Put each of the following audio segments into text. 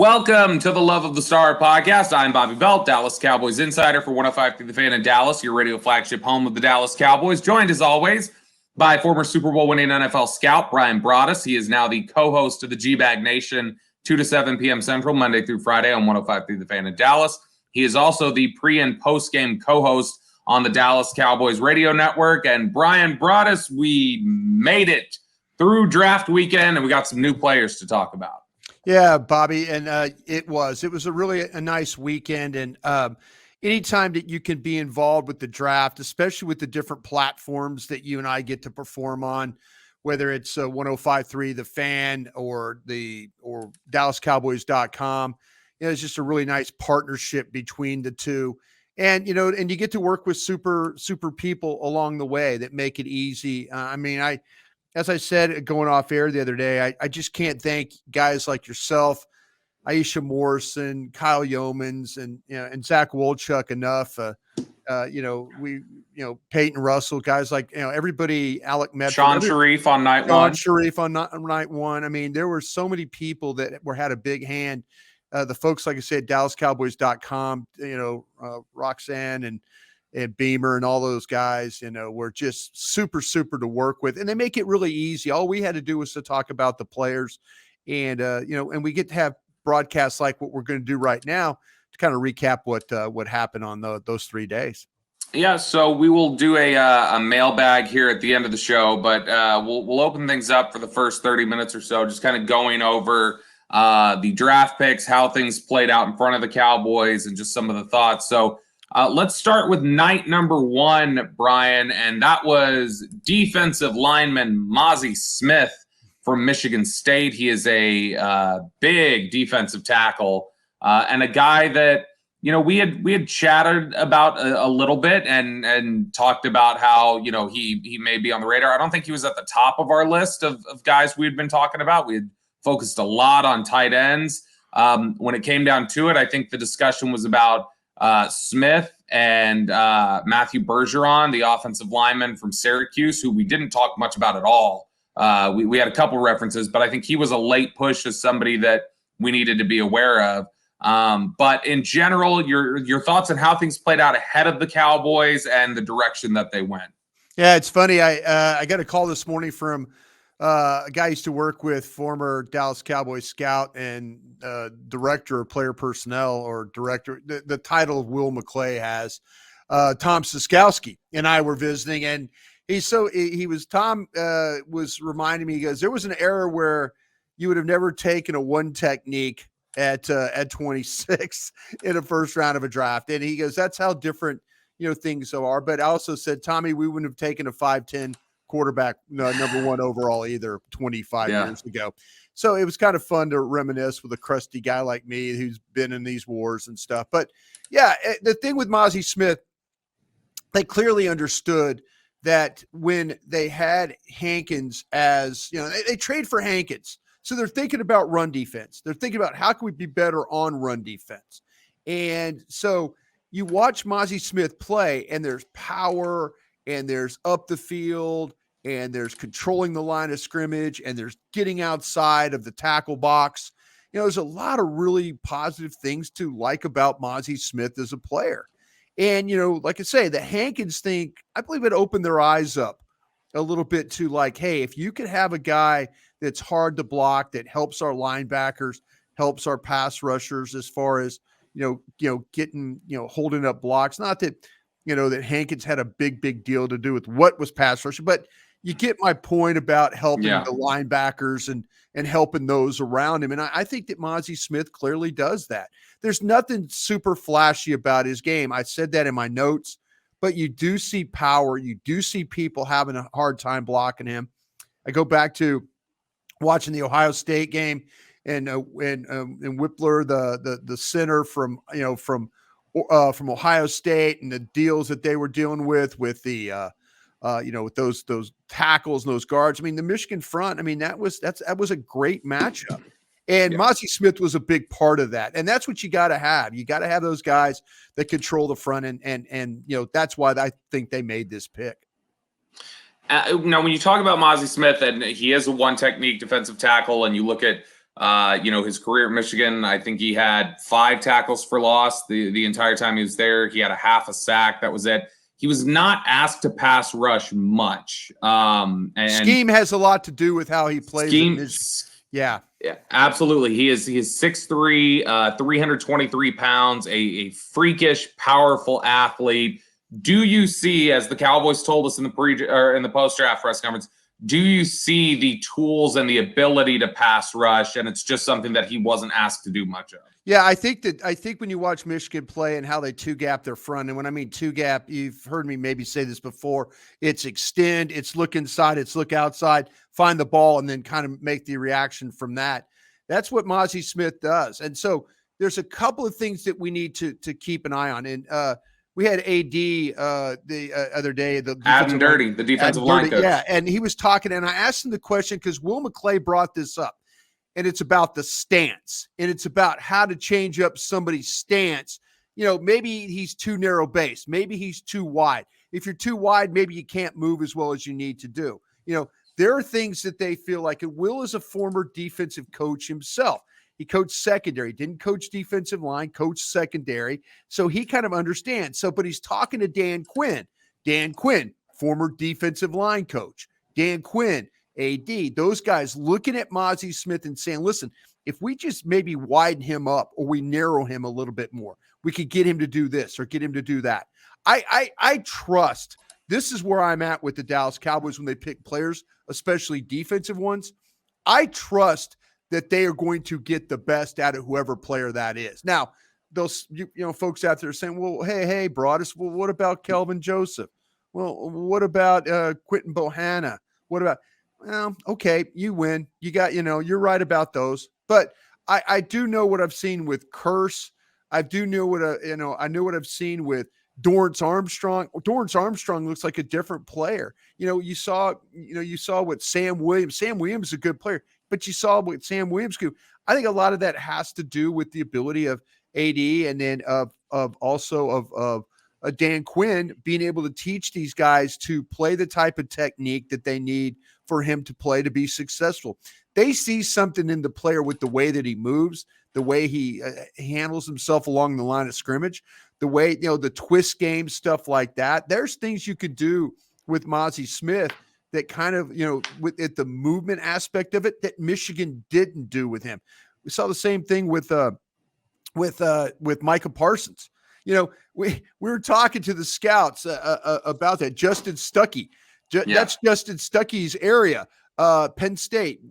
Welcome to the Love of the Star podcast. I'm Bobby Belt, Dallas Cowboys insider for 105 through the Fan in Dallas, your radio flagship home of the Dallas Cowboys. Joined as always by former Super Bowl winning NFL scout Bryan Broaddus. He is now the co-host of the G-Bag Nation, 2 to 7 p.m. Central, Monday through Friday on 105 through the Fan in Dallas. He is also the pre- and post-game co-host on the Dallas Cowboys radio network. And Bryan Broaddus, we made it through draft weekend, and we got some new players to talk about. Yeah, Bobby, and it was a really a nice weekend, and anytime that you can be involved with the draft, especially with the different platforms that you and I get to perform on, whether it's 105.3 The Fan or DallasCowboys.com, it's just a really nice partnership between the two, and you get to work with super people along the way that make it easy. As I said, going off air the other day, I just can't thank guys like yourself, Aisha Morrison, Kyle Yeomans, and Zach Wolchuk enough. Peyton Russell, guys like, everybody, Alec Medford. Sean Sharif on night one. Sharif on night one. I mean, there were so many people that had a big hand. The folks, like I said, DallasCowboys.com, Roxanne and Beamer and all those guys, were just super to work with, and they make it really easy. All we had to do was to talk about the players, and we get to have broadcasts like what we're going to do right now to kind of recap what happened on those 3 days. Yeah, so we will do a mailbag here at the end of the show, but we'll open things up for the first 30 minutes or so, just kind of going over the draft picks, how things played out in front of the Cowboys, and just some of the thoughts. So let's start with night number one, Bryan, and that was defensive lineman Mozzie Smith from Michigan State. He is a big defensive tackle and a guy that, we had chatted about a little bit and talked about how, he may be on the radar. I don't think he was at the top of our list of guys we had been talking about. We had focused a lot on tight ends. When it came down to it, I think the discussion was about Smith and Matthew Bergeron, the offensive lineman from Syracuse, who we didn't talk much about at all. We had a couple references, but I think he was a late push as somebody that we needed to be aware of. But in general, your thoughts on how things played out ahead of the Cowboys and the direction that they went. Yeah, it's funny. I got a call this morning from a guy I used to work with, former Dallas Cowboys scout and director of player personnel, or director, the title of Will McClay has, Tom Siskowski, and I were visiting, and Tom was reminding me, he goes, there was an era where you would have never taken a one technique at 26 in a first round of a draft. And he goes, that's how different, things are. But I also said, Tommy, we wouldn't have taken a 5'10" quarterback, number one overall either 25 years ago. So it was kind of fun to reminisce with a crusty guy like me who's been in these wars and stuff. But yeah, the thing with Mozzie Smith, they clearly understood that when they had Hankins as, they trade for Hankins. So they're thinking about run defense. They're thinking about how can we be better on run defense. And so you watch Mozzie Smith play, and there's power, and there's up the field, and there's controlling the line of scrimmage, and there's getting outside of the tackle box. There's a lot of really positive things to like about Mozzie Smith as a player. And, like I say, the Hankins thing, I believe it opened their eyes up a little bit to like, hey, if you could have a guy that's hard to block, that helps our linebackers, helps our pass rushers as far as, getting, holding up blocks. Not that, that Hankins had a big deal to do with what was pass rushing, but you get my point about helping the linebackers and helping those around him. And I think that Mozzie Smith clearly does that. There's nothing super flashy about his game. I said that in my notes, but you do see power. You do see people having a hard time blocking him. I go back to watching the Ohio State game and Whippler, the center from Ohio State, and the deals that they were dealing with the with those tackles and those guards. I mean, the Michigan front, that was a great matchup. And Mozzie Smith was a big part of that. And that's what you got to have. You got to have those guys that control the front. And that's why I think they made this pick. Now, when you talk about Mozzie Smith, and he is a one technique defensive tackle, and you look at His career at Michigan, I think he had 5 tackles for loss the entire time he was there. He had a half a sack. That was it. He was not asked to pass rush much. And scheme has a lot to do with how he plays. Scheme, yeah, absolutely. He is 6'3", 323 pounds, a freakish, powerful athlete. Do you see, as the Cowboys told us in the post-draft press conference, do you see the tools and the ability to pass rush? And it's just something that he wasn't asked to do much of. Yeah, I think when you watch Michigan play and how they two-gap their front, and when I mean two-gap, you've heard me maybe say this before, it's extend, it's look inside, it's look outside, find the ball, and then kind of make the reaction from that. That's what Mozzie Smith does. And so there's a couple of things that we need to keep an eye on. And we had AD the other day. The defensive line coach. Yeah, and he was talking, and I asked him the question because Will McClay brought this up. And it's about the stance, and it's about how to change up somebody's stance. Maybe he's too narrow base. Maybe he's too wide. If you're too wide, maybe you can't move as well as you need to do. There are things that they feel like, and Will is a former defensive coach himself. He coached secondary, didn't coach defensive line, coached secondary. So he kind of understands. But he's talking to Dan Quinn. Dan Quinn, former defensive line coach. Dan Quinn, AD, those guys looking at Mozzie Smith and saying, listen, if we just maybe widen him up or we narrow him a little bit more, we could get him to do this or get him to do that. I trust. This is where I'm at with the Dallas Cowboys when they pick players, especially defensive ones. I trust that they are going to get the best out of whoever player that is. Now, those folks out there are saying, well, hey, Broadus, well, what about Kelvin Joseph? Well, what about Quentin Bohanna? What about well, okay, you win. You got, you're right about those. But I do know what I've seen with Curse. I do know what I know what I've seen with Dorrance Armstrong. Dorrance Armstrong looks like a different player. You saw what Sam Williams. Sam Williams is a good player, but you saw what Sam Williams do. I think a lot of that has to do with the ability of AD and then of Dan Quinn being able to teach these guys to play the type of technique that they need for him to play to be successful. They see something in the player with the way that he moves, the way he handles himself along the line of scrimmage, the way, the twist game, stuff like that. There's things you could do with Mozzie Smith that kind of, with the movement aspect of it that Michigan didn't do with him. We saw the same thing with Micah Parsons. We were talking to the scouts about that. Justin Stuckey. That's Justin Stuckey's area. Penn State.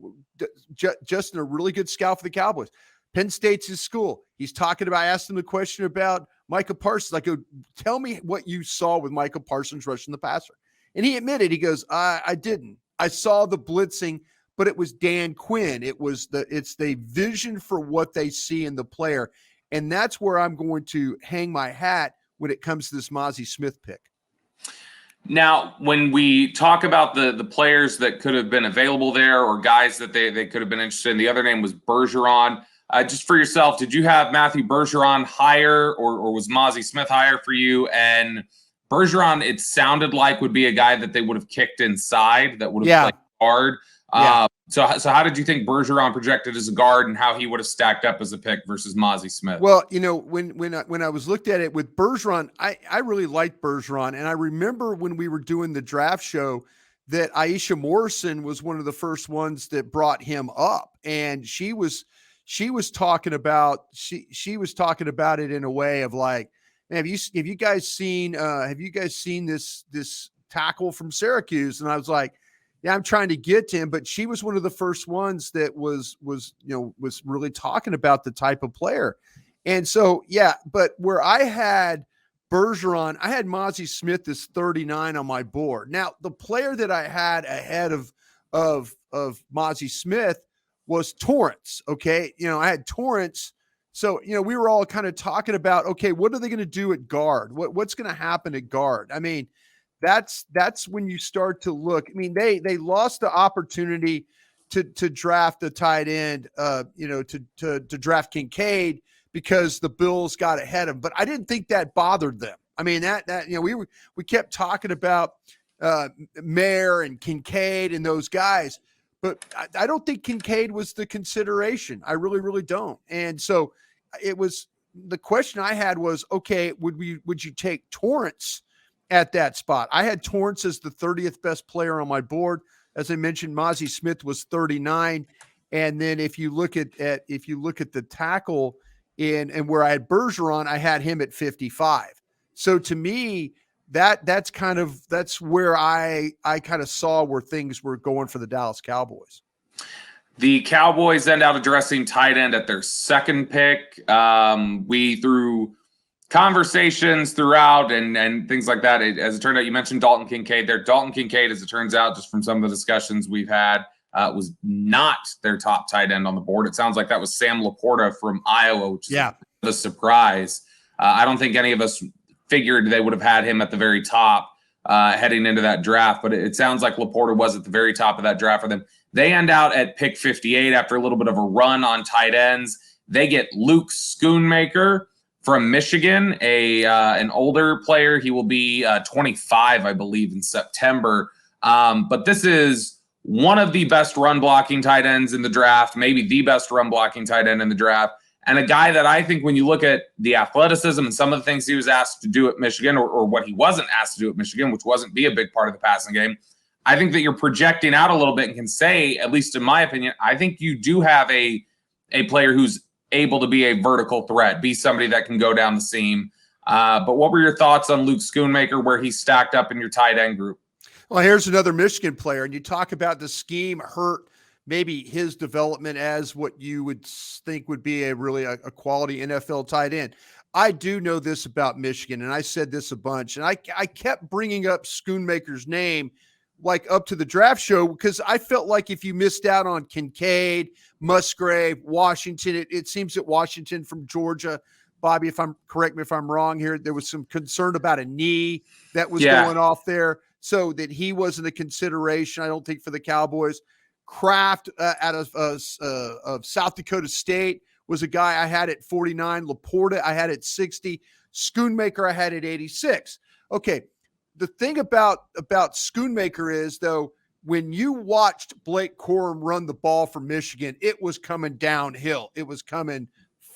Justin, a really good scout for the Cowboys. Penn State's his school. He's talking about, I asked him the question about Micah Parsons. I go, tell me what you saw with Micah Parsons rushing the passer. And he admitted, he goes, I didn't. I saw the blitzing, but it was Dan Quinn. It's the vision for what they see in the player. And that's where I'm going to hang my hat when it comes to this Mozzie Smith pick. Now, when we talk about the players that could have been available there or guys that they could have been interested in, the other name was Bergeron. Just for yourself, did you have Matthew Bergeron higher or was Mozzie Smith higher for you? And Bergeron, it sounded like would be a guy that they would have kicked inside, that would have played guard. So how did you think Bergeron projected as a guard and how he would have stacked up as a pick versus Mozzie Smith? Well, when I was looked at it with Bergeron, I really liked Bergeron. And I remember when we were doing the draft show that Aisha Morrison was one of the first ones that brought him up. And she was talking about it in a way of like, man, have you guys seen this tackle from Syracuse? And I was like, yeah, I'm trying to get to him, but she was one of the first ones that was really talking about the type of player. And so, yeah, but where I had Bergeron, I had Mozzie Smith as 39 on my board. Now, the player that I had ahead of Mozzie Smith was Torrance. Okay. I had Torrance. So, we were all kind of talking about, okay, what are they going to do at guard? What's going to happen at guard? I mean, that's when you start to look. I mean, they lost the opportunity to draft a tight end, to draft Kincaid because the Bills got ahead of them. But I didn't think that bothered them. I mean, we kept talking about Mayer and Kincaid and those guys. but I don't think Kincaid was the consideration. I really, really don't. And so it was the question I had was, okay, would you take Torrance at that spot? I had Torrance as the 30th best player on my board. As I mentioned, Mozzie Smith was 39. And then if you look at the tackle and where I had Bergeron, I had him at 55. So to me, that's where I kind of saw where things were going for the Dallas Cowboys. The Cowboys end out addressing tight end at their second pick. We through conversations throughout and things like that. As it turned out, you mentioned Dalton Kincaid there. Dalton Kincaid, as it turns out, just from some of the discussions we've had, was not their top tight end on the board. It sounds like that was Sam Laporta from Iowa, which is a surprise. I don't think any of us figured they would have had him at the very top heading into that draft, but it sounds like Laporta was at the very top of that draft for them. They end out at pick 58 after a little bit of a run on tight ends. They get Luke Schoonmaker from Michigan, an older player. He will be 25, I believe, in September. But this is one of the best run blocking tight ends in the draft, maybe the best run blocking tight end in the draft. And a guy that I think when you look at the athleticism and some of the things he was asked to do at Michigan or what he wasn't asked to do at Michigan, which wasn't be a big part of the passing game, I think that you're projecting out a little bit and can say, at least in my opinion, I think you do have a player who's able to be a vertical threat, be somebody that can go down the seam. But what were your thoughts on Luke Schoonmaker, where he stacked up in your tight end group? Well, here's another Michigan player, and you talk about the scheme hurt maybe his development as what you would think would be a quality NFL tight end. I do know this about Michigan, and I said this a bunch, and I kept bringing up Schoonmaker's name like up to the draft show because I felt like if you missed out on Kincaid, Musgrave, Washington, it seems that Washington from Georgia, Bobby, correct me if I'm wrong here, there was some concern about a knee that was going off there, so that he wasn't a consideration, I don't think, for the Cowboys. Kraft out of South Dakota State was a guy I had at 49. Laporta I had at 60. Schoonmaker I had at 86. Okay. The thing about Schoonmaker is, though, when you watched Blake Corum run the ball for Michigan, it was coming downhill. It was coming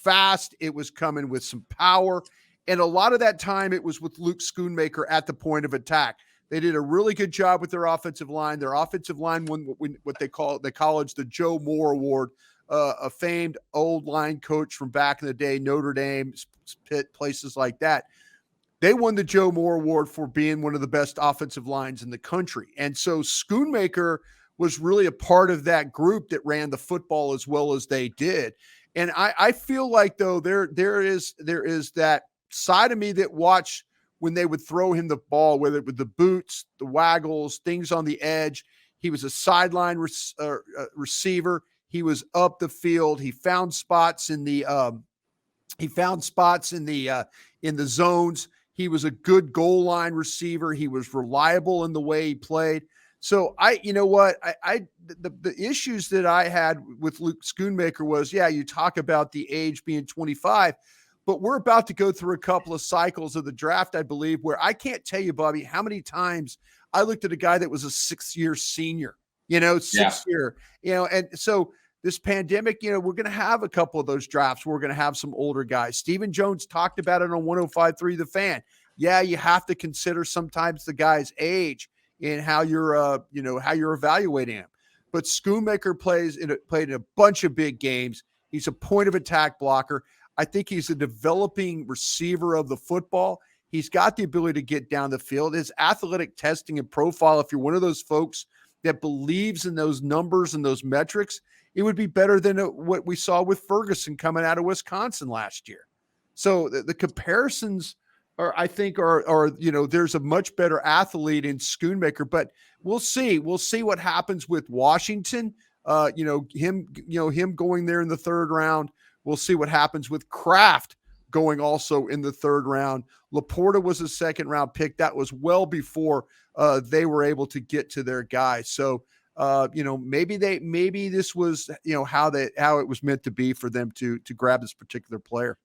fast. It was coming with some power. And a lot of that time it was with Luke Schoonmaker at the point of attack. They did a really good job with their offensive line. Their offensive line won what they college the Joe Moore Award, a famed old line coach from back in the day, Notre Dame, Pitt, places like that. They won the Joe Moore Award for being one of the best offensive lines in the country. And so Schoonmaker was really a part of that group that ran the football as well as they did. And I feel like, though, there is that side of me that watched when they would throw him the ball, whether it was the boots, the waggles, things on the edge. He was a sideline receiver. He was up the field. He found spots in the zones. He was a good goal line receiver. He was reliable in the way he played. So the issues that I had with Luke Schoonmaker was, you talk about the age being 25, but we're about to go through a couple of cycles of the draft, I believe, where I can't tell you, Bobby, how many times I looked at a guy that was a 6-year senior, year, and so this pandemic, we're going to have a couple of those drafts. We're going to have some older guys. Stephen Jones talked about it on 105.3 The Fan. Yeah, you have to consider sometimes the guy's age and how you're evaluating him. But Schoonmaker played in a bunch of big games. He's a point of attack blocker. I think he's a developing receiver of the football. He's got the ability to get down the field. His athletic testing and profile, if you're one of those folks that believes in those numbers and those metrics, it would be better than what we saw with Ferguson coming out of Wisconsin last year. So the comparisons are there's a much better athlete in Schoonmaker, but we'll see. We'll see what happens with Washington. Him going there in the third round. We'll see what happens with Kraft going also in the third round. Laporta was a second round pick. That was well before they were able to get to their guy. So maybe this was how it was meant to be for them to grab this particular player.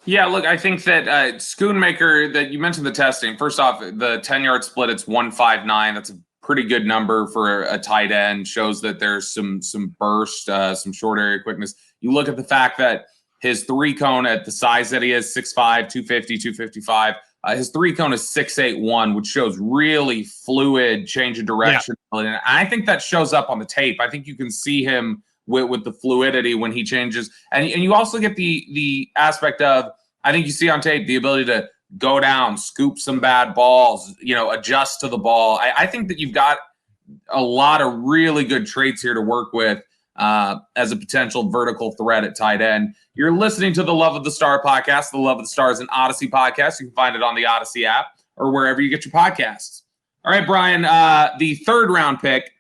Yeah, look, I think that Schoonmaker, that you mentioned the testing. First off, the 10-yard split, it's 1.59. That's a pretty good number for a tight end. Shows that there's some burst, some short area quickness. You look at the fact that his three cone at the size that he is, 6'5", 250, 255. His three cone is 6'8", which shows really fluid change of direction. Yeah. And I think that shows up on the tape. I think you can see him with the fluidity when he changes. And you also get the aspect of, I think you see on tape, the ability to go down, scoop some bad balls, adjust to the ball. I think that you've got a lot of really good traits here to work with as a potential vertical threat at tight end. You're listening to the Love of the Star podcast. The Love of the Star is an Audacy podcast. You can find it on the Audacy app or wherever you get your podcasts. All right, Brian, the third round pick,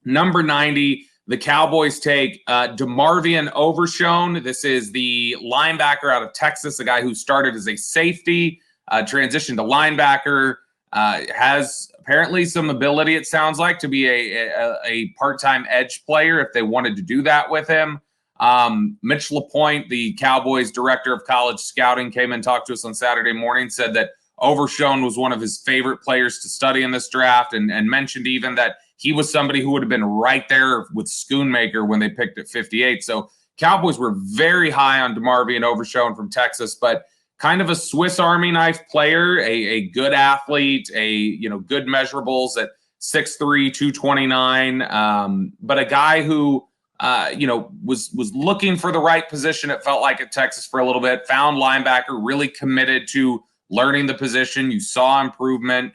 number 90, the Cowboys take DeMarvion Overshown. This is the linebacker out of Texas, a guy who started as a safety, transitioned to linebacker, has apparently some ability, it sounds like, to be a part-time edge player if they wanted to do that with him. Mitch LaPointe, the Cowboys director of college scouting, came and talked to us on Saturday morning, said that Overshown was one of his favorite players to study in this draft, and mentioned even that he was somebody who would have been right there with Schoonmaker when they picked at 58. So Cowboys were very high on DeMarvion Overshown from Texas, but kind of a Swiss Army knife player, a good athlete, good measurables at 6'3", 229, but a guy who was looking for the right position, it felt like, at Texas for a little bit, found linebacker, really committed to learning the position. You saw improvement.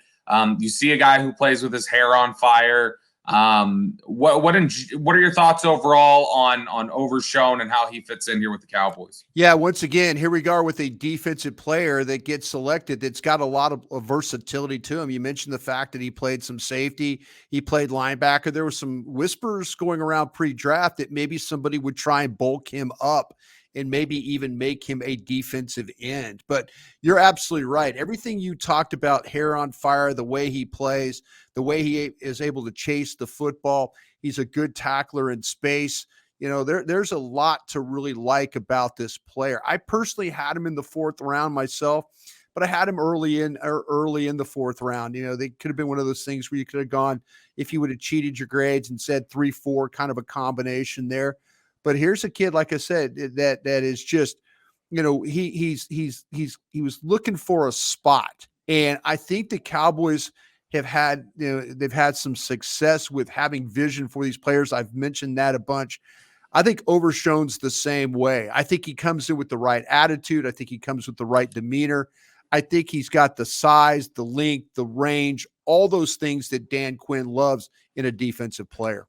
You see a guy who plays with his hair on fire. What are your thoughts overall on Overshown and how he fits in here with the Cowboys? Yeah, once again, here we are with a defensive player that gets selected that's got a lot of versatility to him. You mentioned the fact that he played some safety, he played linebacker. There were some whispers going around pre-draft that maybe somebody would try and bulk him up and maybe even make him a defensive end. But you're absolutely right. Everything you talked about, hair on fire, the way he plays, the way he is able to chase the football, he's a good tackler in space. There's a lot to really like about this player. I personally had him in the fourth round myself, but I had him early in the fourth round. They could have been one of those things where you could have gone, if you would have cheated your grades and said 3-4, kind of a combination there. But here's a kid, like I said, that is just, he was looking for a spot. And I think the Cowboys have had, they've had some success with having vision for these players. I've mentioned that a bunch. I think Overshown's the same way. I think he comes in with the right attitude. I think he comes with the right demeanor. I think he's got the size, the length, the range, all those things that Dan Quinn loves in a defensive player.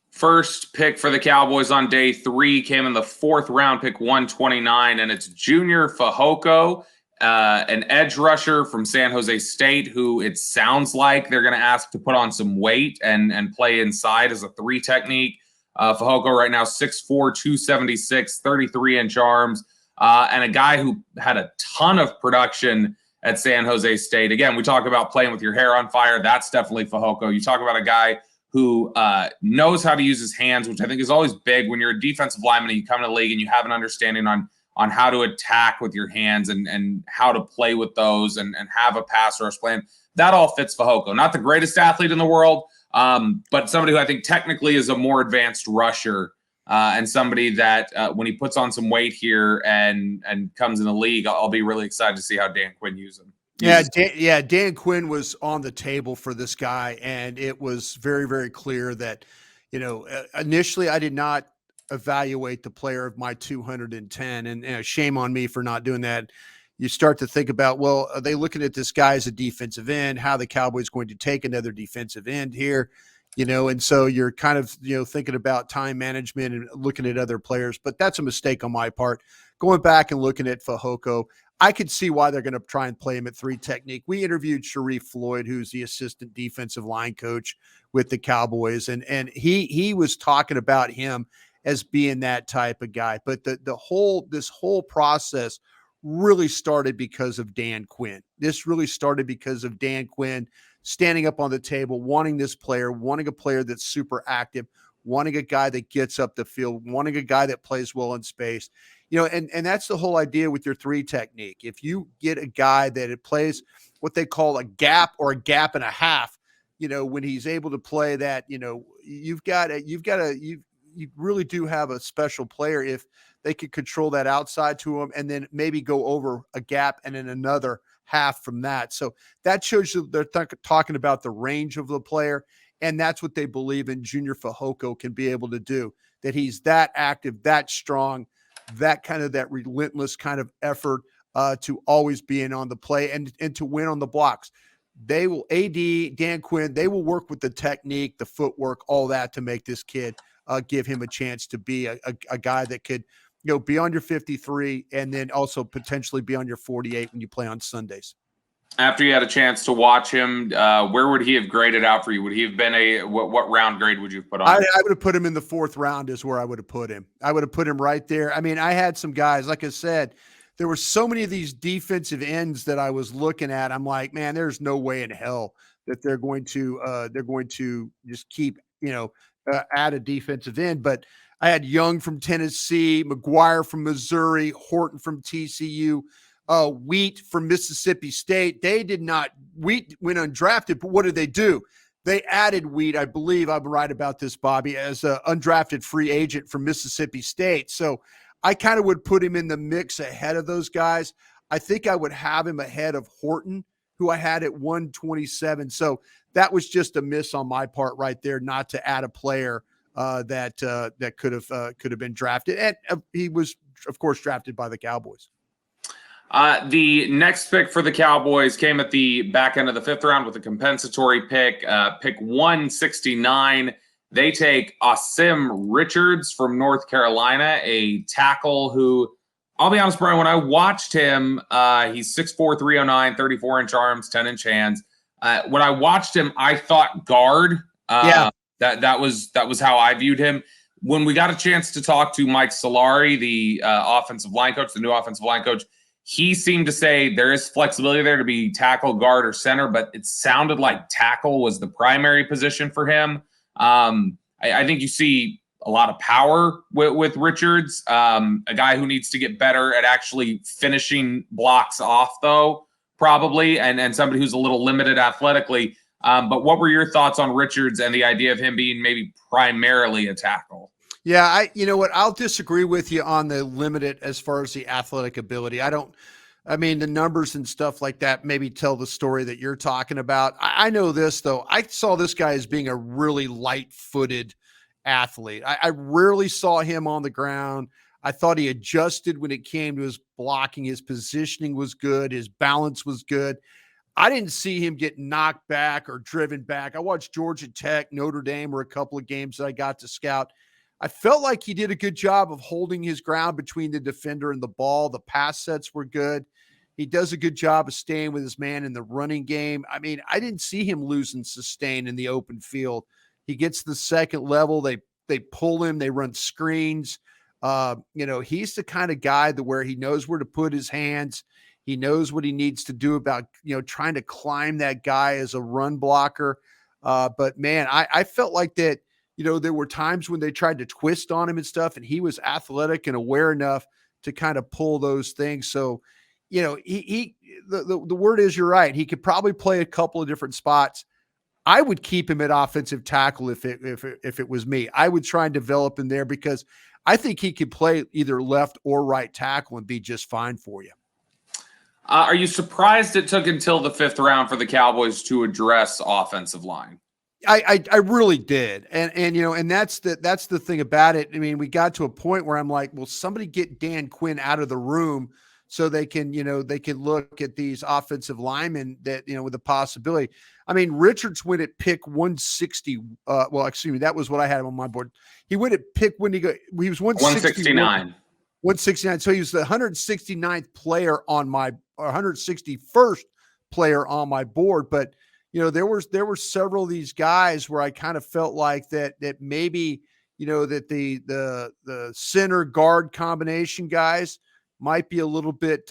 First pick for the Cowboys on day 3 came in the fourth round, pick 129, and it's Junior Fehoko, an edge rusher from San Jose State, who it sounds like they're going to ask to put on some weight and play inside as a 3 technique. Fehoko right now 6'4", 276, 33-inch arms, and a guy who had a ton of production at San Jose State. Again, we talk about playing with your hair on fire. That's definitely Fehoko. You talk about a guy who knows how to use his hands, which I think is always big when you're a defensive lineman and you come in the league and you have an understanding on how to attack with your hands and how to play with those and have a pass rush plan. That all fits Fehoko. Not the greatest athlete in the world, but somebody who I think technically is a more advanced rusher and somebody that when he puts on some weight here and comes in the league, I'll be really excited to see how Dan Quinn uses him. Dan Quinn was on the table for this guy, and it was very, very clear that, initially I did not evaluate the player of my 210, and shame on me for not doing that. You start to think about, well, are they looking at this guy as a defensive end? How the Cowboys going to take another defensive end here? And so you're kind of, thinking about time management and looking at other players, but that's a mistake on my part. Going back and looking at Fehoko, I could see why they're going to try and play him at 3 technique. We interviewed Sharif Floyd, who's the assistant defensive line coach with the Cowboys, and he was talking about him as being that type of guy. But this whole process really started because of Dan Quinn. This really started because of Dan Quinn standing up on the table, wanting this player, wanting a player that's super active, wanting a guy that gets up the field, wanting a guy that plays well in space. And that's the whole idea with your 3 technique. If you get a guy that it plays what they call a gap or a gap and a half, when he's able to play that, you really do have a special player if they could control that outside to him and then maybe go over a gap and then another half from that. So that shows you they're talking about the range of the player. And that's what they believe in Junior Fehoko can be able to do, that he's that active, that strong, that relentless kind of effort to always be in on the play and to win on the blocks. They will, Dan Quinn, they will work with the technique, the footwork, all that to make this kid give him a chance to be a guy that could, be on your 53 and then also potentially be on your 48 when you play on Sundays. After you had a chance to watch him, where would he have graded out for you? Would he have been what round grade would you have put on? I would have put him in the 4th round is where I would have put him. I would have put him right there. I mean, I had some guys, like I said, there were so many of these defensive ends that I was looking at. I'm like, man, there's no way in hell that they're going to just keep, add a defensive end. But I had Young from Tennessee, McGuire from Missouri, Horton from TCU, Wheat from Mississippi State. Wheat went undrafted, but what did they do? They added Wheat, I believe I'm right about this, Bobby, as an undrafted free agent from Mississippi State. So I kind of would put him in the mix ahead of those guys. I think I would have him ahead of Horton, who I had at 127. So that was just a miss on my part right there, not to add a player that could have been drafted. And he was, of course, drafted by the Cowboys. The next pick for the Cowboys came at the back end of the 5th round with a compensatory pick, pick 169. They take Asim Richards from North Carolina, a tackle who, I'll be honest, Brian, when I watched him, he's 6'4", 309, 34-inch arms, 10-inch hands. When I watched him, I thought guard. That was how I viewed him. When we got a chance to talk to Mike Solari, the offensive line coach, the new offensive line coach, he seemed to say there is flexibility there to be tackle, guard, or center, but it sounded like tackle was the primary position for him. I think you see a lot of power with Richards, a guy who needs to get better at actually finishing blocks off, though, probably, and somebody who's a little limited athletically. But what were your thoughts on Richards and the idea of him being maybe primarily a tackle? Yeah, you know what? I'll disagree with you on the limited as far as the athletic ability. The numbers and stuff like that maybe tell the story that you're talking about. I know this, though. I saw this guy as being a really light-footed athlete. I rarely saw him on the ground. I thought he adjusted when it came to his blocking. His positioning was good. His balance was good. I didn't see him get knocked back or driven back. I watched Georgia Tech, Notre Dame were a couple of games that I got to scout. I felt like he did a good job of holding his ground between the defender and the ball. The pass sets were good. He does a good job of staying with his man in the running game. I mean, I didn't see him losing sustain in the open field. He gets to the second level. They pull him. They run screens. He's the kind of guy where he knows where to put his hands. He knows what he needs to do about, trying to climb that guy as a run blocker. But man, I felt like that, there were times when they tried to twist on him and stuff, and he was athletic and aware enough to kind of pull those things. So, the word is, you're right. He could probably play a couple of different spots. I would keep him at offensive tackle if it was me. I would try and develop him there because I think he could play either left or right tackle and be just fine for you. Are you surprised it took until the 5th round for the Cowboys to address offensive line? I really did. And that's the thing about it. I mean, we got to a point where I'm like, well, somebody get Dan Quinn out of the room so they can look at these offensive linemen that, with the possibility. I mean, Richards went at pick 160. That was what I had him on my board. He went at pick he was 169. 169. So he was the 169th player on my, or 161st player on my board. But, there were several of these guys where I kind of felt like that maybe, that the center guard combination guys might be a little bit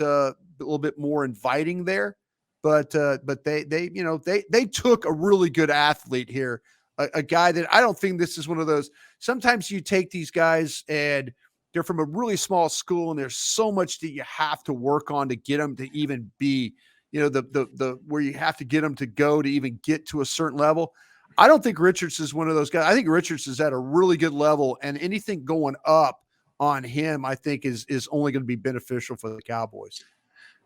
more inviting there. But they took a really good athlete here, a guy that I don't think this is one of those. Sometimes you take these guys and they're from a really small school and there's so much that you have to work on to get them to even be, the where you have to get them to go to even get to a certain level. I don't think Richards is one of those guys. I think Richards is at a really good level, and anything going up on him, I think is only going to be beneficial for the Cowboys.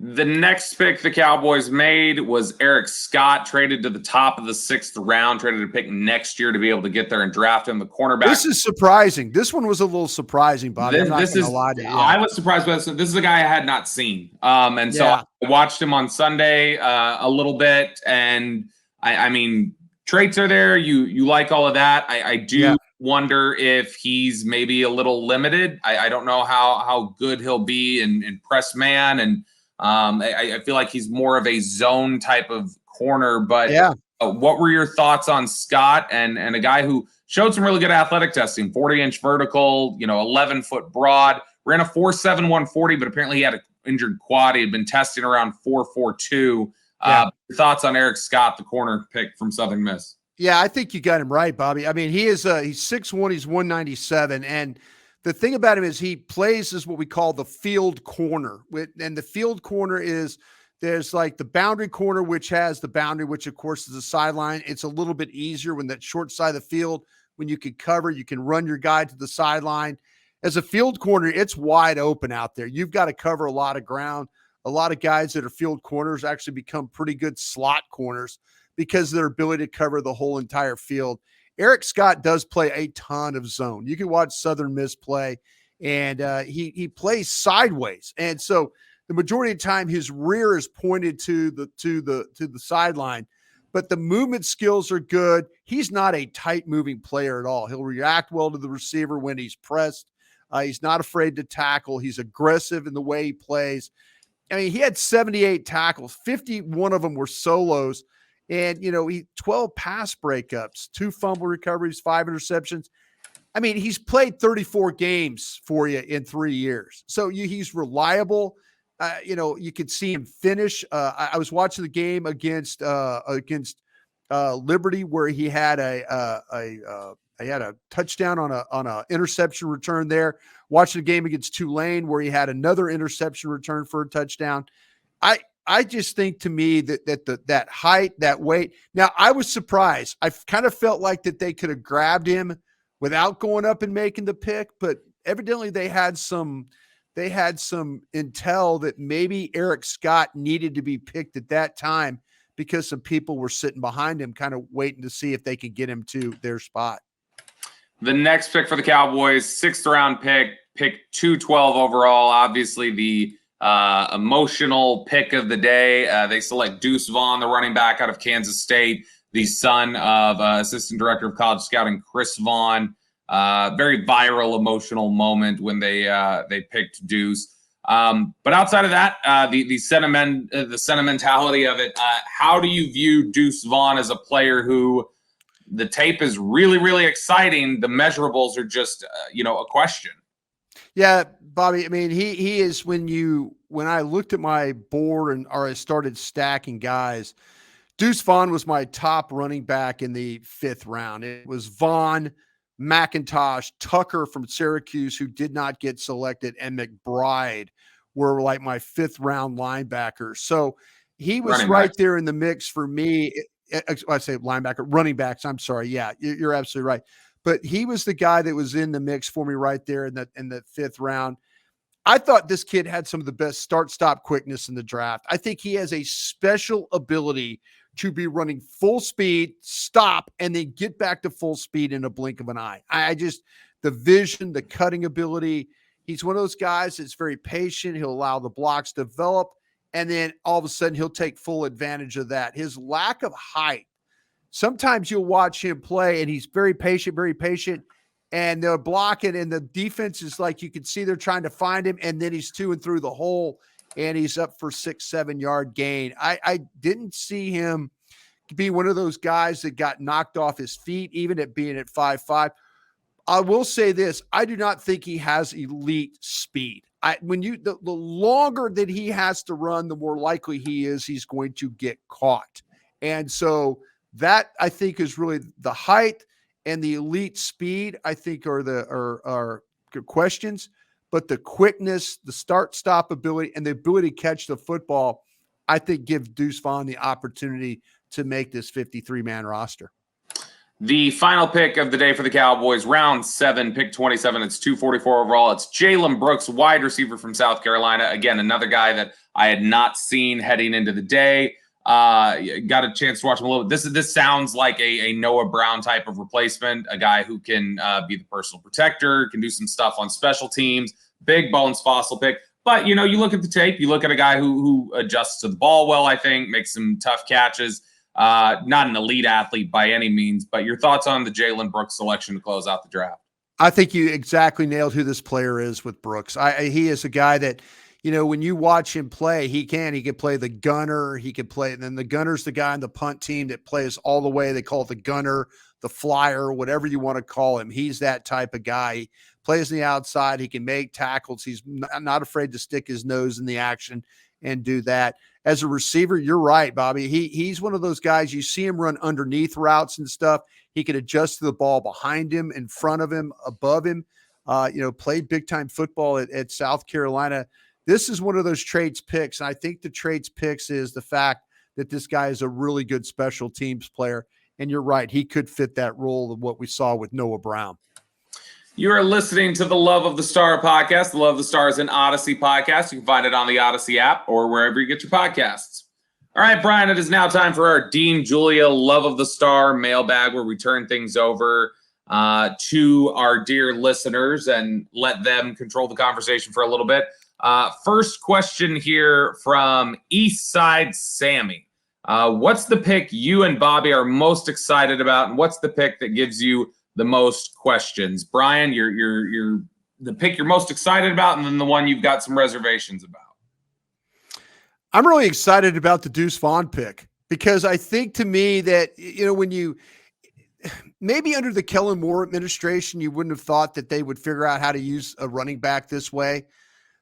The next pick the Cowboys made was Eric Scott, traded to the top of the 6th round, traded to pick next year to be able to get there and draft him, the cornerback. This is surprising. This one was a little surprising, Bobby. I'm not going to lie to you. I was surprised by this. This is a guy I had not seen. And so I watched him on Sunday a little bit, and I mean, traits are there. You like all of that. I do wonder if he's maybe a little limited. I don't know how good he'll be in press man, and I feel like he's more of a zone type of corner. But what were your thoughts on Scott and a guy who showed some really good athletic testing, 40-inch vertical, 11-foot broad, ran a 4.7 140, but apparently he had an injured quad. He had been testing around 4.42. Thoughts on Eric Scott, the corner pick from Southern Miss? Yeah, I think you got him right, Bobby. I mean, he's 6'1", he's 197, and the thing about him is he plays as what we call the field corner. And the field corner is there's like the boundary corner, which has the boundary, which of course is the sideline. It's a little bit easier when that short side of the field, when you can cover, you can run your guy to the sideline. As a field corner, it's wide open out there. You've got to cover a lot of ground. A lot of guys that are field corners actually become pretty good slot corners because of their ability to cover the whole entire field. Eric Scott does play a ton of zone. You can watch Southern Miss play, and he plays sideways, and so the majority of the time his rear is pointed to the sideline. But the movement skills are good. He's not a tight moving player at all. He'll react well to the receiver when he's pressed. He's not afraid to tackle. He's aggressive in the way he plays. I mean, he had 78 tackles. 51 of them were solos. And, he 12 pass breakups, 2 fumble recoveries, 5 interceptions. I mean, he's played 34 games for you in 3 years. So he's reliable. You could see him finish. I was watching the game against Liberty where he had a touchdown on a interception return there. Watching the game against Tulane where he had another interception return for a touchdown. I just think to me that height, that weight. Now, I was surprised. I kind of felt like that they could have grabbed him without going up and making the pick, but evidently they had some intel that maybe Eric Scott needed to be picked at that time because some people were sitting behind him kind of waiting to see if they could get him to their spot. The next pick for the Cowboys, 6th round pick 212 overall, obviously the emotional pick of the day. They select Deuce Vaughn, the running back out of Kansas State, the son of Assistant Director of College Scouting Chris Vaughn. Very viral, emotional moment when they picked Deuce. But outside of that, the sentimentality of it, how do you view Deuce Vaughn as a player who the tape is really, really exciting? The measurables are just, a question. Yeah, Bobby. I mean, he is when I looked at my board or I started stacking guys, Deuce Vaughn was my top running back in the 5th round. It was Vaughn, McIntosh, Tucker from Syracuse, who did not get selected, and McBride were like my 5th round linebackers. So he was right there in the mix for me. I say linebacker, running backs. I'm sorry. Yeah, you're absolutely right. But he was the guy that was in the mix for me right there in the 5th round. I thought this kid had some of the best start-stop quickness in the draft. I think he has a special ability to be running full speed, stop, and then get back to full speed in a blink of an eye. The vision, the cutting ability. He's one of those guys that's very patient. He'll allow the blocks to develop, and then all of a sudden he'll take full advantage of that. His lack of height. Sometimes you'll watch him play, and he's very patient, and they're blocking, and the defense is like you can see they're trying to find him, and then he's to and through the hole, and he's up for 6-7 yard gain. I didn't see him be one of those guys that got knocked off his feet, even at being at 5'5". I will say this: I do not think he has elite speed. The longer that he has to run, the more likely he's going to get caught, and so. That I think is really the height and the elite speed. I think are good questions, but the quickness, the start-stop ability, and the ability to catch the football, I think give Deuce Vaughn the opportunity to make this 53-man roster. The final pick of the day for the Cowboys, round 7, pick 27. It's 244 overall. It's Jalen Brooks, wide receiver from South Carolina. Again, another guy that I had not seen heading into the day. Got a chance to watch him a little bit. This sounds like a Noah Brown type of replacement, a guy who can be the personal protector, can do some stuff on special teams. Big bones fossil pick. But, you look at the tape, you look at a guy who adjusts to the ball well, I think, makes some tough catches. Not an elite athlete by any means, but your thoughts on the Jalen Brooks selection to close out the draft? I think you exactly nailed who this player is with Brooks. He is a guy that, when you watch him play, he can play the gunner. He could play, and then the gunner's the guy on the punt team that plays all the way. They call it the gunner, the flyer, whatever you want to call him. He's that type of guy. He plays on the outside. He can make tackles. He's not afraid to stick his nose in the action and do that. As a receiver, you're right, Bobby. He's one of those guys, you see him run underneath routes and stuff. He can adjust to the ball behind him, in front of him, above him. Played big-time football at South Carolina. This is one of those traits picks, and I think the traits picks is the fact that this guy is a really good special teams player. And you're right, he could fit that role of what we saw with Noah Brown. You are listening to the Love of the Star podcast. The Love of the Star is an Audacy podcast. You can find it on the Audacy app or wherever you get your podcasts. All right, Brian, it is now time for our Dean Julia Love of the Star mailbag, where we turn things over to our dear listeners and let them control the conversation for a little bit. First question here from Eastside Sammy. What's the pick you and Bobby are most excited about, and what's the pick that gives you the most questions? Brian, you're the pick you're most excited about, and then the one you've got some reservations about. I'm really excited about the Deuce Vaughn pick, because I think, to me, that, when you maybe under the Kellen Moore administration, you wouldn't have thought that they would figure out how to use a running back this way.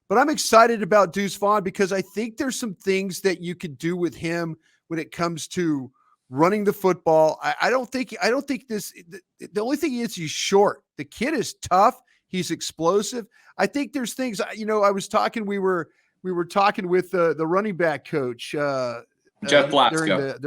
But I'm excited about Deuce Vaughn because I think there's some things that you could do with him when it comes to running the football. I don't think the only thing is he's short. The kid is tough. He's explosive. I think there's things, I was talking, we were talking with the running back coach, Jeff Blasco.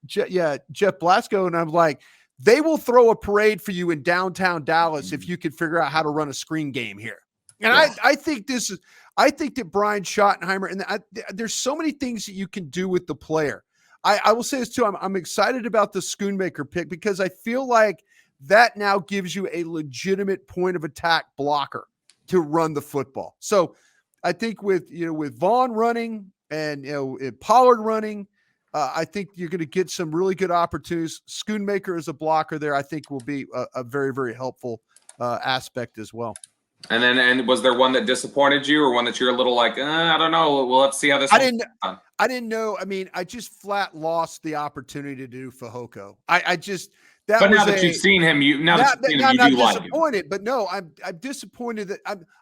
Jeff Blasco. And I'm like, they will throw a parade for you in downtown Dallas if you could figure out how to run a screen game here. And yeah. I think that Brian Schottenheimer, and there's so many things that you can do with the player. I will say this too. I'm excited about the Schoonmaker pick, because I feel like that now gives you a legitimate point of attack blocker to run the football. So I think with Vaughn running and Pollard running, I think you're going to get some really good opportunities. Schoonmaker as a blocker there, I think, will be a very, very helpful aspect as well. And was there one that disappointed you, or one that you're a little like, I don't know, we'll have to see how this. I didn't know. I mean, I just flat lost the opportunity to do Fehoko. But now that you've seen him, you do like him. But no, I'm disappointed that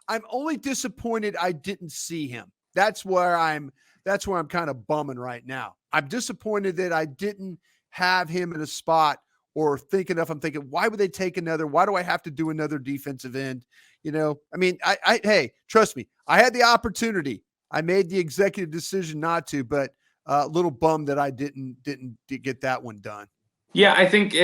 I'm only disappointed I didn't see him. That's where I'm kind of bumming right now. I'm disappointed that I didn't have him in a spot, or I'm thinking, why would they take another? Why do I have to do another defensive end? I mean, hey, trust me, I had the opportunity. I made the executive decision not to, but a little bummed that I didn't get that one done. Yeah, I think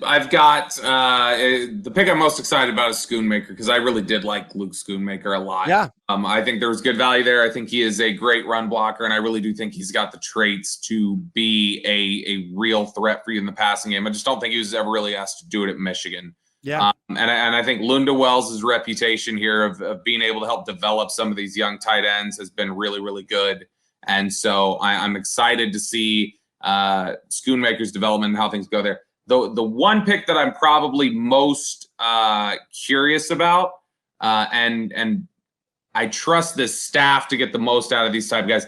I've got the pick I'm most excited about is Schoonmaker, because I really did like Luke Schoonmaker a lot. Yeah. I think there was good value there. I think he is a great run blocker, and I really do think he's got the traits to be a real threat for you in the passing game. I just don't think he was ever really asked to do it at Michigan. Yeah. And I think Lunda Wells' reputation here of being able to help develop some of these young tight ends has been really, really good. And so I'm excited to see Schoonmaker's development and how things go there. The one pick that I'm probably most curious about, and I trust this staff to get the most out of these type of guys.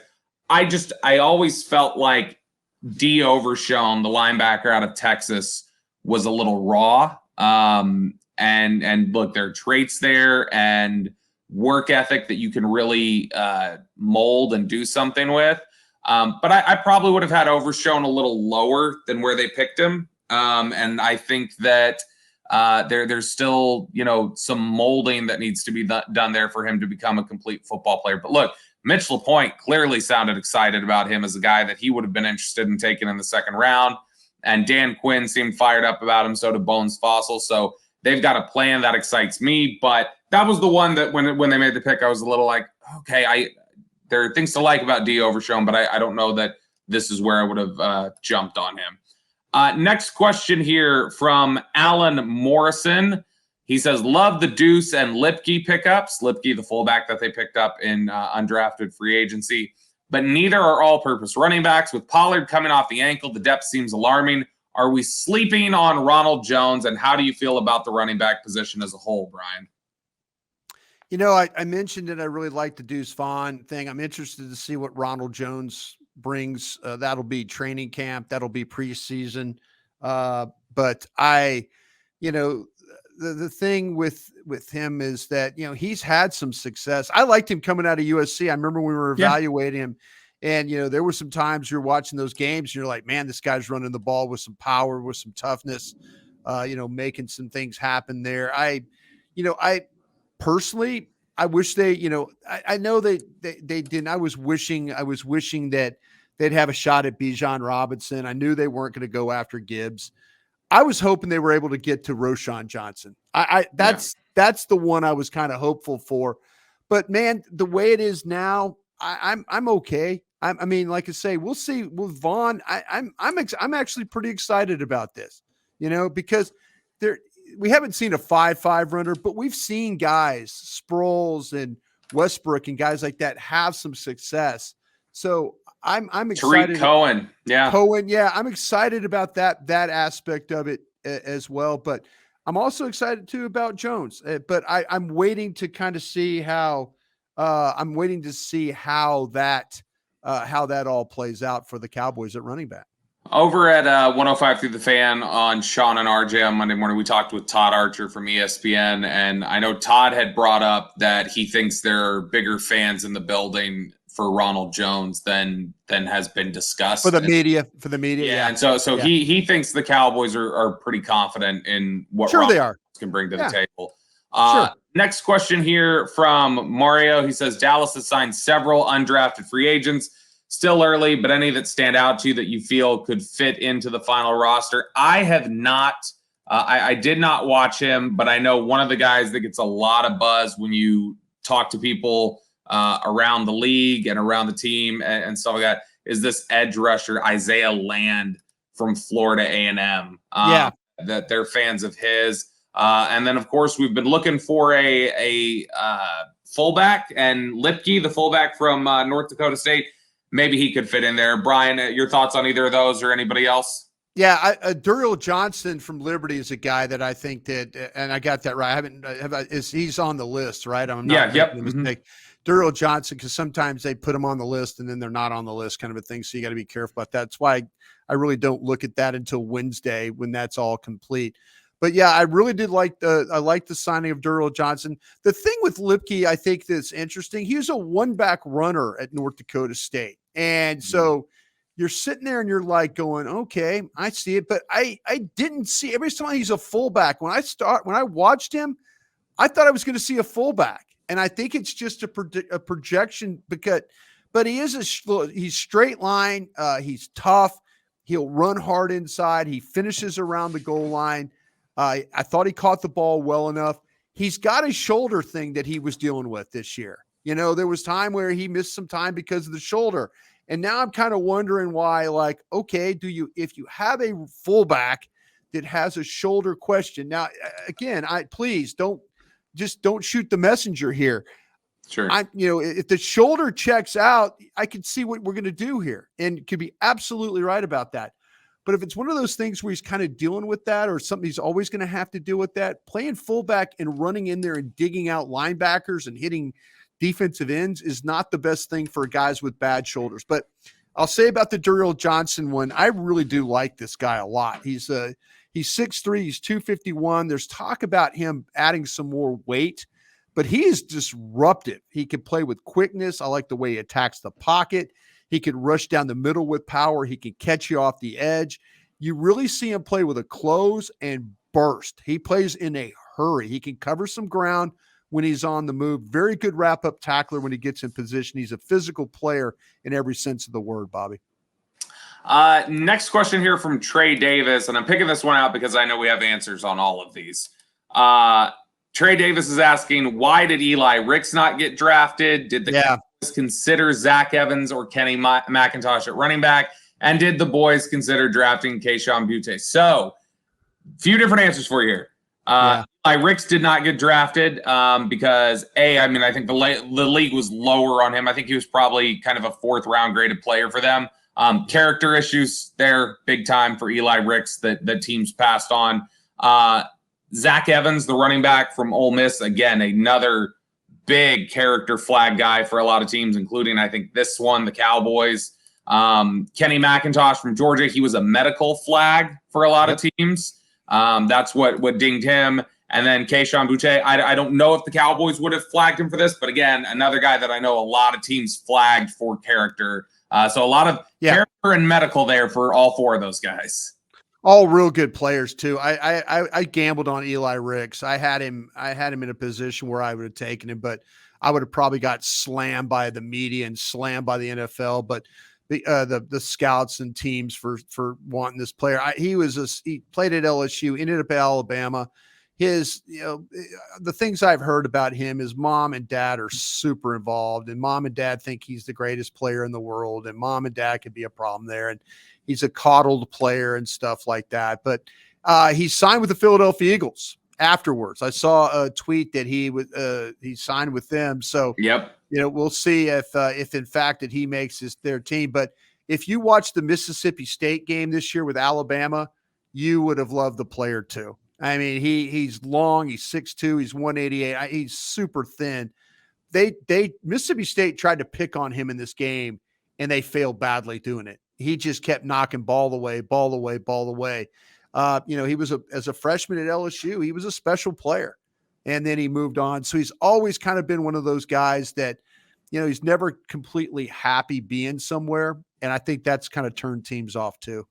I always felt like D. Overshown, the linebacker out of Texas, was a little raw. And look, there are traits there and work ethic that you can really mold and do something with. But I probably would have had Overshown a little lower than where they picked him. And I think that there's still, some molding that needs to be done there for him to become a complete football player. But look, Mitch LaPointe clearly sounded excited about him as a guy that he would have been interested in taking in the second round. And Dan Quinn seemed fired up about him, so did Bones Fossil. So they've got a plan that excites me. But that was the one that when they made the pick, I was a little like, okay, there are things to like about D Overshown, but I don't know that this is where I would have jumped on him. Next question here from Alan Morrison. He says, love the Deuce and Lipke pickups. Lipke, the fullback that they picked up in undrafted free agency. But neither are all-purpose running backs. With Pollard coming off the ankle, the depth seems alarming. Are we sleeping on Ronald Jones, and how do you feel about the running back position as a whole, Brian? You know, I mentioned that I really like the Deuce Vaughn thing. I'm interested to see what Ronald Jones brings. That'll be training camp. That'll be preseason. But the thing with him is that, he's had some success. I liked him coming out of USC. I remember when we were evaluating him, and, there were some times you're watching those games and you're like, man, this guy's running the ball with some power, with some toughness, making some things happen there. I personally, I wish they, I know they didn't. I was wishing that they'd have a shot at Bijan Robinson. I knew they weren't going to go after Gibbs. I was hoping they were able to get to Roschon Johnson. That's the one I was kind of hopeful for. But man, the way it is now, I'm okay. I mean, like I say, we'll see with Vaughn. I'm actually pretty excited about this, because we haven't seen a 5.5 runner, but we've seen guys, Sproles and Westbrook and guys like that have some success. So I'm excited. Tariq Cohen. Yeah. I'm excited about that aspect of it as well. But I'm also excited too about Jones. But I'm waiting to kind of see how that all plays out for the Cowboys at running back. Over at 105 Through the Fan on Sean and RJ on Monday morning, we talked with Todd Archer from ESPN, and I know Todd had brought up that he thinks there are bigger fans in the building for Ronald Jones than has been discussed for the media. Yeah. And so he thinks the Cowboys are pretty confident in what Ronald Jones can bring to the table. Next question here from Mario. He says, Dallas has signed several undrafted free agents. Still early, but any that stand out to you that you feel could fit into the final roster? I have not. I did not watch him, but I know one of the guys that gets a lot of buzz when you talk to people around the league and around the team and stuff like that is this edge rusher, Isaiah Land from Florida A&M. That they're fans of his. And then, of course, we've been looking for a fullback, and Lipke, the fullback from North Dakota State, maybe he could fit in there. Brian, your thoughts on either of those or anybody else? Yeah, Duriel Johnson from Liberty is a guy that I think that, and I got that right. He's on the list, right? I'm not making a mistake. Duriel Johnson, because sometimes they put him on the list and then they're not on the list, kind of a thing. So you got to be careful about that. That's why I really don't look at that until Wednesday when that's all complete. But yeah, I really did like the signing of Duriel Johnson. The thing with Lipke, I think that's interesting. He was a one-back runner at North Dakota State, and so you're sitting there and you're like going, okay, I see it, but I didn't see every time he's a fullback. When I watched him, I thought I was going to see a fullback, and I think it's just a projection but he's straight line, he's tough, he'll run hard inside, he finishes around the goal line. I thought he caught the ball well enough. He's got a shoulder thing that he was dealing with this year. There was time where he missed some time because of the shoulder. And now I'm kind of wondering why, like, okay, if you have a fullback that has a shoulder question. Now, again, please don't shoot the messenger here. Sure. If the shoulder checks out, I can see what we're going to do here and could be absolutely right about that. But if it's one of those things where he's kind of dealing with that or something he's always going to have to deal with that, playing fullback and running in there and digging out linebackers and hitting defensive ends is not the best thing for guys with bad shoulders. But I'll say about the Duriel Johnson one, I really do like this guy a lot. He's 6'3", he's 251. There's talk about him adding some more weight, but he is disruptive. He can play with quickness. I like the way he attacks the pocket. He can rush down the middle with power. He can catch you off the edge. You really see him play with a close and burst. He plays in a hurry. He can cover some ground when he's on the move. Very good wrap-up tackler when he gets in position. He's a physical player in every sense of the word, Bobby. Next question here from Trey Davis, and I'm picking this one out because I know we have answers on all of these. Trey Davis is asking, why did Eli Ricks not get drafted? Did the Cowboys consider Zach Evans or Kenny McIntosh at running back? And did the boys consider drafting Kayshon Boutte? So, few different answers for you here. Eli Ricks did not get drafted because, I think the league was lower on him. I think he was probably kind of a fourth-round graded player for them. Character issues there, big time for Eli Ricks that teams passed on. Zach Evans, the running back from Ole Miss, again, another big character flag guy for a lot of teams, including, I think, this one, the Cowboys. Kenny McIntosh from Georgia, he was a medical flag for a lot of teams. That's what dinged him. And then Kayshon Boutte, I don't know if the Cowboys would have flagged him for this, but again, another guy that I know a lot of teams flagged for character. So a lot of character and medical there for all four of those guys. All real good players too. I gambled on Eli Ricks. I had him in a position where I would have taken him, but I would have probably got slammed by the media and slammed by the NFL. But the scouts and teams for wanting this player. He played at LSU, ended up at Alabama. The things I've heard about him is mom and dad are super involved, and mom and dad think he's the greatest player in the world, and mom and dad could be a problem there. And he's a coddled player and stuff like that. But he signed with the Philadelphia Eagles afterwards. I saw a tweet that he signed with them. So we'll see if in fact that he makes their team. But if you watch the Mississippi State game this year with Alabama, you would have loved the player too. I mean, he's long, he's 6'2", he's 188, he's super thin. Mississippi State tried to pick on him in this game, and they failed badly doing it. He just kept knocking ball away. He was as a freshman at LSU, he was a special player, and then he moved on. So he's always kind of been one of those guys that, he's never completely happy being somewhere, and I think that's kind of turned teams off too.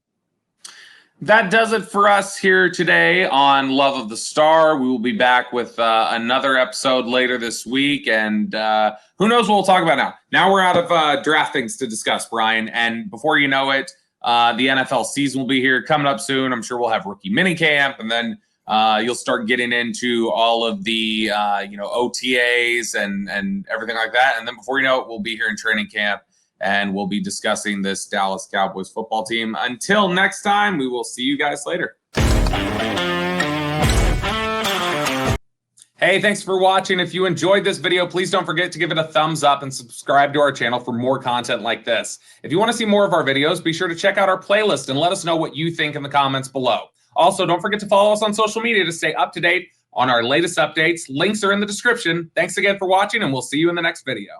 That does it for us here today on Love of the Star. We will be back with another episode later this week, and who knows what we'll talk about now. Now we're out of draft things to discuss, Brian, and before you know it, the NFL season will be here coming up soon. I'm sure we'll have rookie minicamp, and then you'll start getting into all of the OTAs and everything like that, and then before you know it, we'll be here in training camp. And we'll be discussing this Dallas Cowboys football team. Until next time, we will see you guys later. Hey, thanks for watching. If you enjoyed this video, please don't forget to give it a thumbs up and subscribe to our channel for more content like this. If you want to see more of our videos, be sure to check out our playlist and let us know what you think in the comments below. Also, don't forget to follow us on social media to stay up to date on our latest updates. Links are in the description. Thanks again for watching, and we'll see you in the next video.